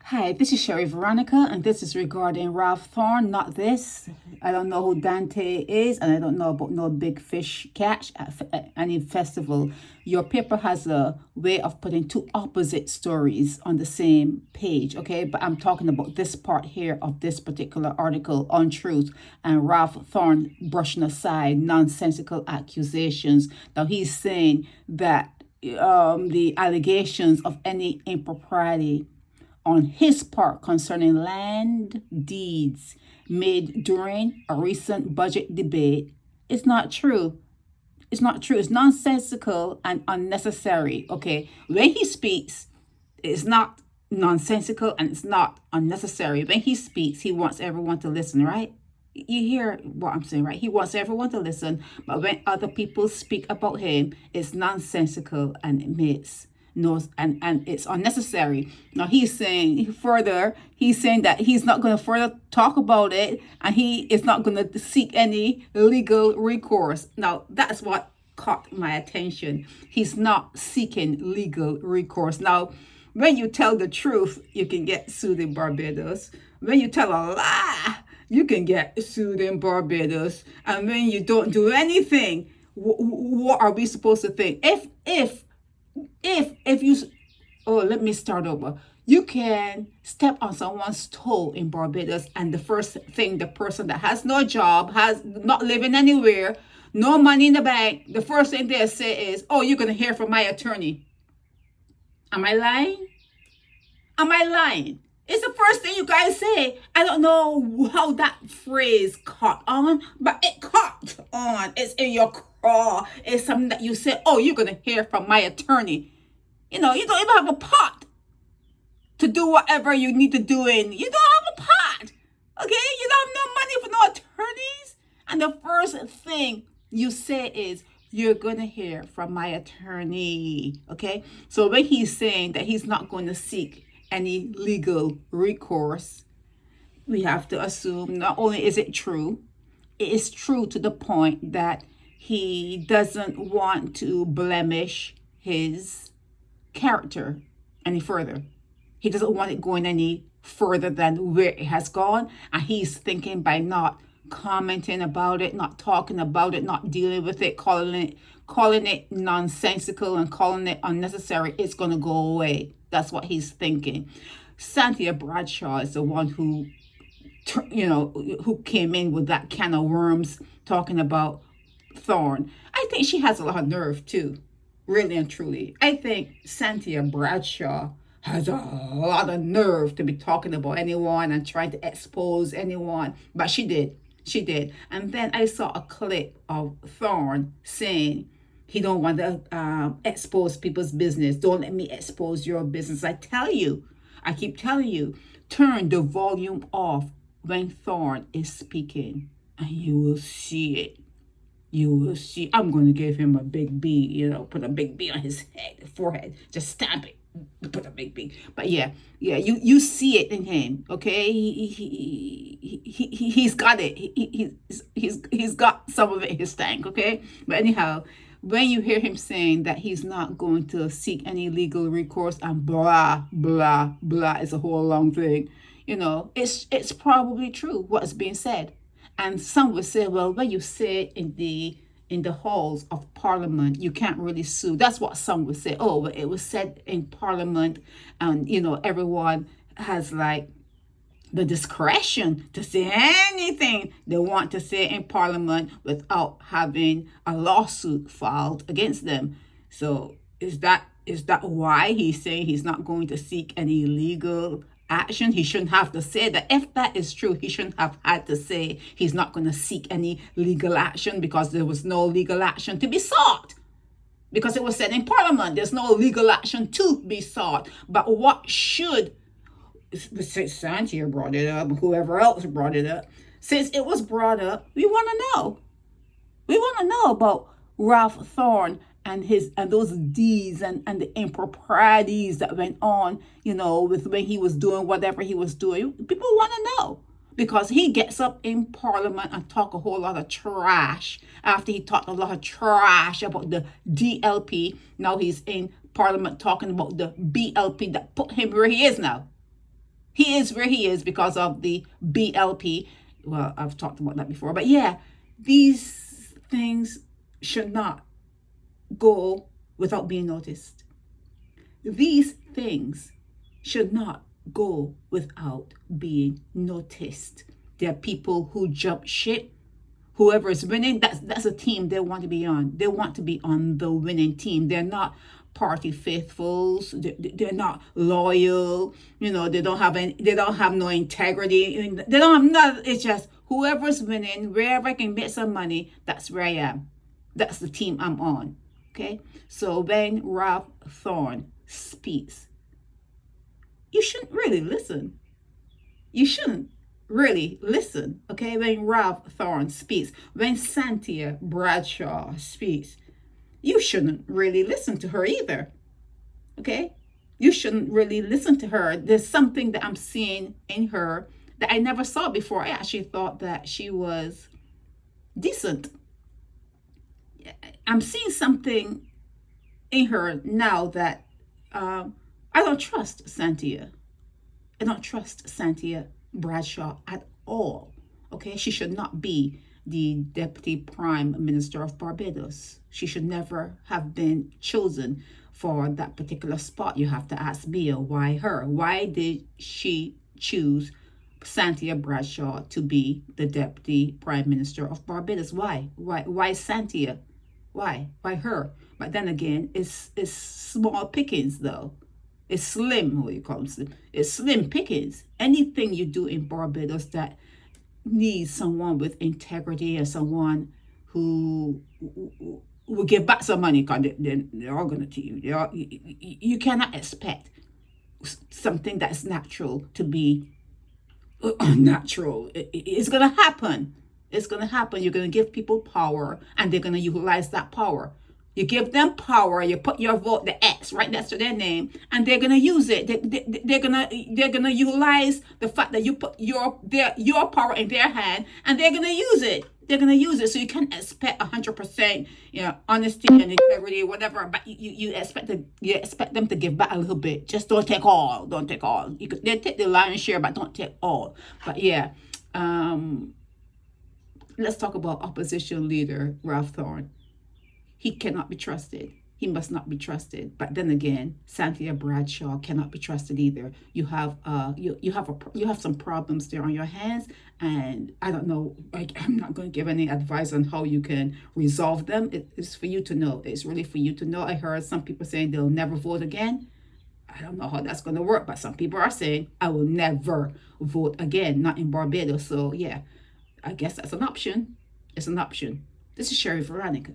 Hi, this is Sherry Veronica, and this is regarding Ralph Thorne, not this. I don't know who Dante is, and I don't know about no big fish catch at any festival. Your paper has a way of putting two opposite stories on the same page, okay? But I'm talking about this part here of this particular article, Untruth, and Ralph Thorne brushing aside nonsensical accusations. Now, he's saying that the allegations of any impropriety on his part concerning land deeds made during a recent budget debate is not true. It's not true. It's nonsensical and unnecessary. Okay. When he speaks, it's not nonsensical and it's not unnecessary. When he speaks, he wants everyone to listen, right? You hear what I'm saying, right? He wants everyone to listen. But when other people speak about him, it's nonsensical and it makes no, and it's unnecessary. Now he's saying that he's not going to further talk about it, and he is not going to seek any legal recourse. Now that's what caught my attention. He's not seeking legal recourse. Now, when you tell the truth, you can get sued in Barbados. When you tell a lie, you can get sued in Barbados. And when you don't do anything, what are we supposed to think? If you, let me start over. You can step on someone's toe in Barbados, and the first thing, the person that has no job, has not living anywhere, no money in the bank, the first thing they say is, "Oh, you're gonna hear from my attorney." Am I lying? Am I lying? It's the first thing you guys say. I don't know how that phrase caught on, but it caught on. It's in your craw. It's something that you say, "Oh, you're gonna hear from my attorney." You don't even have a pot to do whatever you need to do in. You don't have a pot. Okay? You don't have no money for no attorneys. And the first thing you say is, "You're going to hear from my attorney." Okay? So when he's saying that he's not going to seek any legal recourse, we have to assume not only is it true, it is true to the point that he doesn't want to blemish his character any further. He doesn't want it going any further than where it has gone, and he's thinking by not commenting about it, not talking about it, not dealing with it, calling it nonsensical and calling it unnecessary, it's going to go away. That's what he's thinking. Santia Bradshaw is the one who came in with that can of worms talking about Thorne. I think she has a lot of nerve too. Really and truly. I think Santia Bradshaw has a lot of nerve to be talking about anyone and trying to expose anyone. But she did. She did. And then I saw a clip of Thorne saying he don't want to expose people's business. Don't let me expose your business. I keep telling you, turn the volume off when Thorne is speaking and you will see it. You will see. I'm going to give him a big B, put a big B on his head, forehead, just stamp it, put a big B. But yeah, you see it in him, okay? He's got it. He's got some of it in his tank, okay? But anyhow, when you hear him saying that he's not going to seek any legal recourse and blah, blah, blah, it's a whole long thing, it's probably true what's being said. And some would say, well, when you say it in the halls of Parliament, you can't really sue. That's what some would say. Oh, well, it was said in Parliament, and everyone has like the discretion to say anything they want to say in Parliament without having a lawsuit filed against them. So is that why he's saying he's not going to seek any legal action? He shouldn't have to say that. If that is true, he shouldn't have had to say he's not going to seek any legal action, because there was no legal action to be sought, because it was said in Parliament there's no legal action to be sought. But what should, since Santia brought it up, whoever else brought it up, since it was brought up, we want to know about Ralph Thorne and those deeds and the improprieties that went on, with when he was doing whatever he was doing. People want to know, because he gets up in Parliament and talk a whole lot of trash. After he talked a lot of trash about the DLP, now he's in Parliament talking about the BLP that put him where he is now. He is where he is because of the BLP. Well, I've talked about that before. But yeah, these things should not go without being noticed. These things should not go without being noticed. There are people who jump ship. Whoever is winning, that's a team they want to be on. They want to be on the winning team. They're not party faithfuls. They're not loyal. You know, they don't have no integrity. They don't have none. It's just whoever's winning, wherever I can get some money, that's where I am. That's the team I'm on. Okay? So when Ralph Thorne speaks, you shouldn't really listen. You shouldn't really listen. Okay? When Ralph Thorne speaks, when Santia Bradshaw speaks, you shouldn't really listen to her either. Okay? You shouldn't really listen to her. There's something that I'm seeing in her that I never saw before. I actually thought that she was decent. I'm seeing something in her now that I don't trust Santia. I don't trust Santia Bradshaw at all. Okay? She should not be the Deputy Prime Minister of Barbados. She should never have been chosen for that particular spot. You have to ask Bia, why her? Why did she choose Santia Bradshaw to be the Deputy Prime Minister of Barbados? Why? Why Santia? Why her? But then again, it's small pickings though. It's slim, what you call them, slim. It's slim pickings. Anything you do in Barbados that needs someone with integrity and someone who will give back some money, because they're all going to you. You cannot expect something that's natural to be unnatural. It's going to happen. It's going to happen. You're going to give people power, and they're going to utilize that power. You give them power, you put your vote, the X, right next to their name, and they're gonna use it. They're gonna utilize the fact that you put your power in their hand, and they're gonna use it. They're gonna use it. So you can't expect 100%, honesty and integrity, whatever. But you expect them to give back a little bit. Just don't take all. Don't take all. They take the lion's share, but don't take all. But yeah, let's talk about opposition leader Ralph Thorne. He cannot be trusted. He must not be trusted. But then again, Santia Bradshaw cannot be trusted either. You have you have some problems there on your hands, and I don't know. I'm not going to give any advice on how you can resolve them. It's for you to know. It's really for you to know. I heard some people saying they'll never vote again. I don't know how that's going to work, but some people are saying I will never vote again, not in Barbados. So yeah, I guess that's an option. It's an option. This is Sherry Veronica.